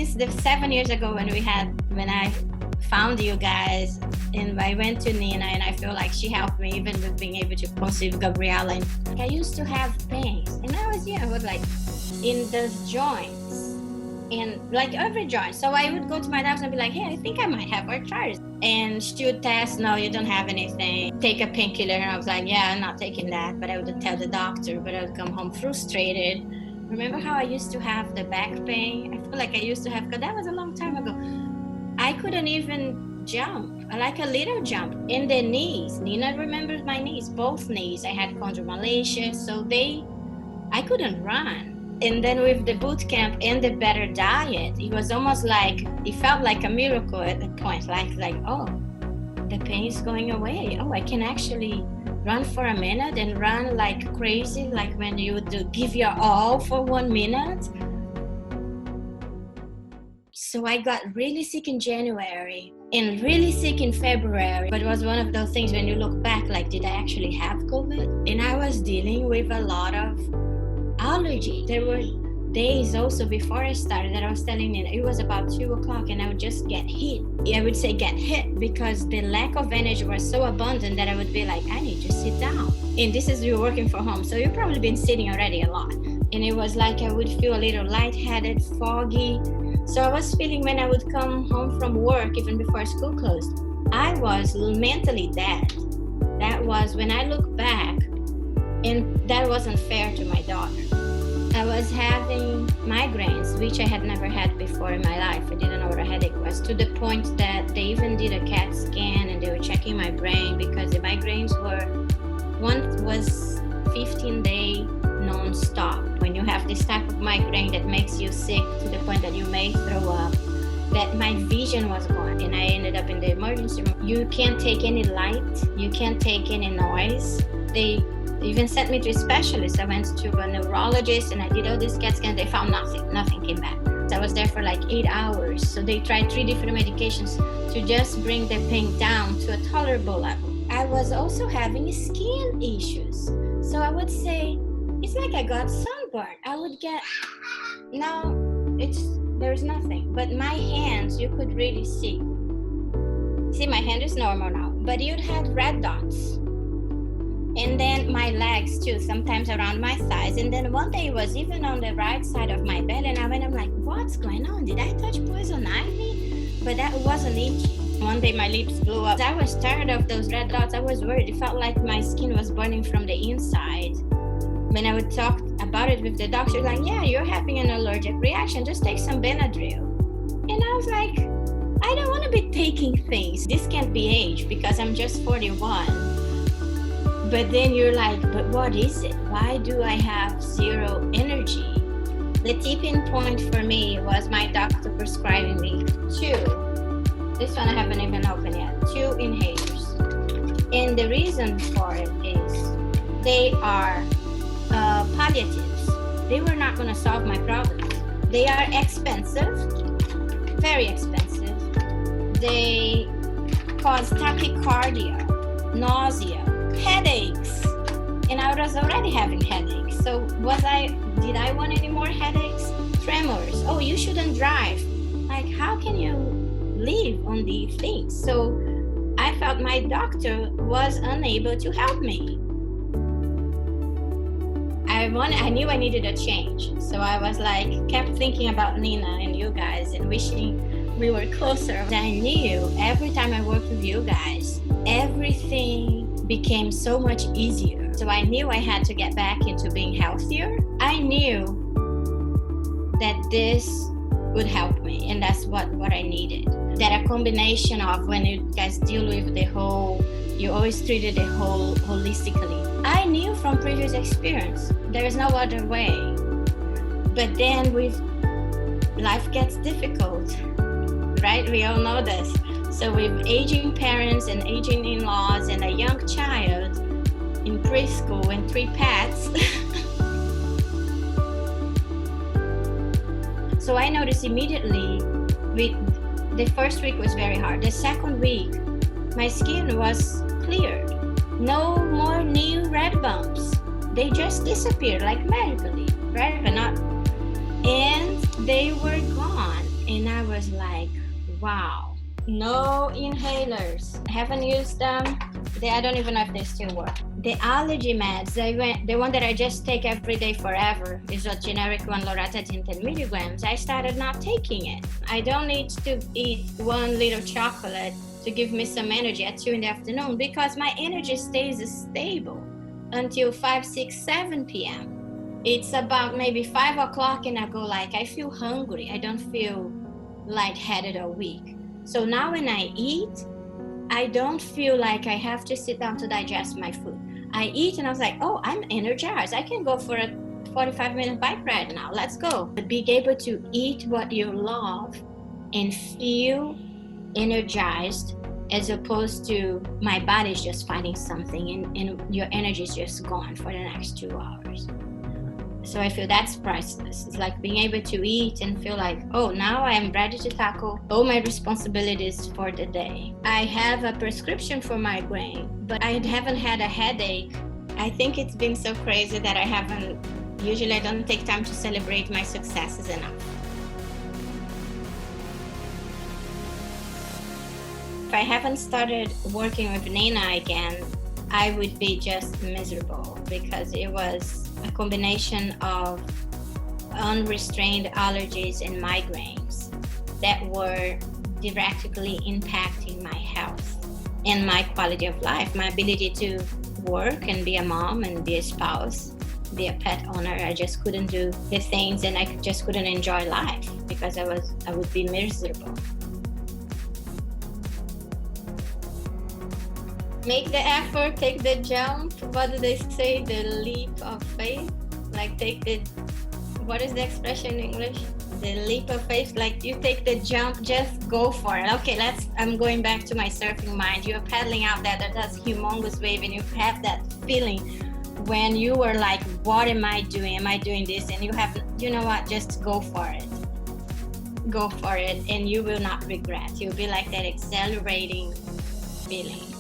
since the 7 years ago when I found you guys, and I went to Nina, and I feel like she helped me even with being able to conceive Gabriella. And I used to have pains, and I was like in those joints, and like every joint. So I would go to my doctor and be like, hey, I think I might have arthritis. And she would test, no, you don't have anything. Take a painkiller. And I was like, yeah, I'm not taking that. But I wouldn't tell the doctor, but I would come home frustrated. Remember how I used to have the back pain? I feel like I used to have, because that was a long time ago. I couldn't even jump, like a little jump. In the knees, Nina remembers my knees, both knees. I had chondromalacia, so I couldn't run. And then with the boot camp and the better diet, it was almost like, it felt like a miracle at the point, like, oh, the pain is going away. Oh, I can actually run for a minute and run like crazy, like when you would give your all for 1 minute. So I got really sick in January and really sick in February. But it was one of those things when you look back, like, did I actually have COVID? And I was dealing with a lot of allergy. There were days also before I started that I was telling you, it was about 2 o'clock and I would just get hit. I would say get hit because the lack of energy was so abundant that I would be like, I need to sit down. And this is you working from home, so you've probably been sitting already a lot. And it was like I would feel a little lightheaded, foggy. So I was feeling when I would come home from work, even before school closed, I was mentally dead. That was when I look back, and that wasn't fair to my daughter. I was having migraines, which I had never had before in my life. I didn't know what a headache was, to the point that they even did a CAT scan and they were checking my brain because the migraines one was 15-day non-stop. When you have this type of migraine that makes you sick to the point that you may throw up, that my vision was gone and I ended up in the emergency room. You can't take any light, you can't take any noise. They even sent me to a specialist. I went to a neurologist and I did all these CAT scans. They found nothing came back. So I was there for like 8 hours. So they tried 3 different medications to just bring the pain down to a tolerable level. I was also having skin issues. So I would say, it's like I got sunburn. I would get, no, there's nothing. But my hands, you could really see. See, my hand is normal now, but you'd had red dots. And then my legs too, sometimes around my thighs. And then one day it was even on the right side of my belly. And I'm like, what's going on? Did I touch poison ivy? But that wasn't itchy. One day my lips blew up. I was tired of those red dots. I was worried. It felt like my skin was burning from the inside. When I would talk about it with the doctor, like, yeah, you're having an allergic reaction. Just take some Benadryl. And I was like, I don't want to be taking things. This can't be age because I'm just 41. But then you're like, but what is it? Why do I have zero energy? The tipping point for me was my doctor prescribing me 2. This one I haven't even opened yet. 2 inhalers. And the reason for it is they are palliatives. They were not going to solve my problems. They are expensive, very expensive. They cause tachycardia, nausea, headaches, and I was already having headaches. So did I want any more headaches? Tremors. Oh, you shouldn't drive. Like, how can you live on these things? So I felt my doctor was unable to help me. I knew I needed a change. So I was like, kept thinking about Nina and you guys and wishing we were closer. I knew every time I worked with you guys, everything became so much easier. So I knew I had to get back into being healthier. I knew that this would help me, and that's what I needed. That a combination of when you guys deal with the whole, you always treated the whole holistically. I knew from previous experience, there is no other way. But then life gets difficult, right? We all know this. So with aging parents and aging in-laws and a young child in preschool and 3 pets. So I noticed immediately, the first week was very hard. The second week, my skin was cleared. No more new red bumps. They just disappeared like magically, right? But not, and they were gone. And I was like, wow. No inhalers. I haven't used them. I don't even know if they still work. The allergy meds, the one that I just take every day forever, is a generic one, loratadine 10 milligrams. I started not taking it. I don't need to eat 1 liter chocolate to give me some energy at 2 in the afternoon, because my energy stays stable until 5, 6, 7 p.m. It's about maybe 5 o'clock and I go like, I feel hungry. I don't feel lightheaded or weak. So now when I eat, I don't feel like I have to sit down to digest my food. I eat and I was like, oh, I'm energized. I can go for a 45-minute bike ride now. Let's go. Being able to eat what you love and feel energized, as opposed to my body's just fighting something and your energy is just gone for the next 2 hours. So I feel that's priceless. It's like being able to eat and feel like, oh, now I am ready to tackle all my responsibilities for the day. I have a prescription for migraine, but I haven't had a headache. I think it's been so crazy that usually I don't take time to celebrate my successes enough. If I haven't started working with Nina again, I would be just miserable, because it was a combination of unrestrained allergies and migraines that were directly impacting my health and my quality of life, my ability to work and be a mom and be a spouse, be a pet owner. I just couldn't do the things, and I just couldn't enjoy life because I would be miserable. Make the effort, take the jump. What do they say? The leap of faith. Like what is the expression in English? The leap of faith. Like you take the jump, just go for it. Okay, I'm going back to my surfing mind. You're paddling out there, that's humongous wave, and you have that feeling when you were like, what am I doing? Am I doing this? And you know what? Just go for it. Go for it, and you will not regret. You'll be like that exhilarating feeling.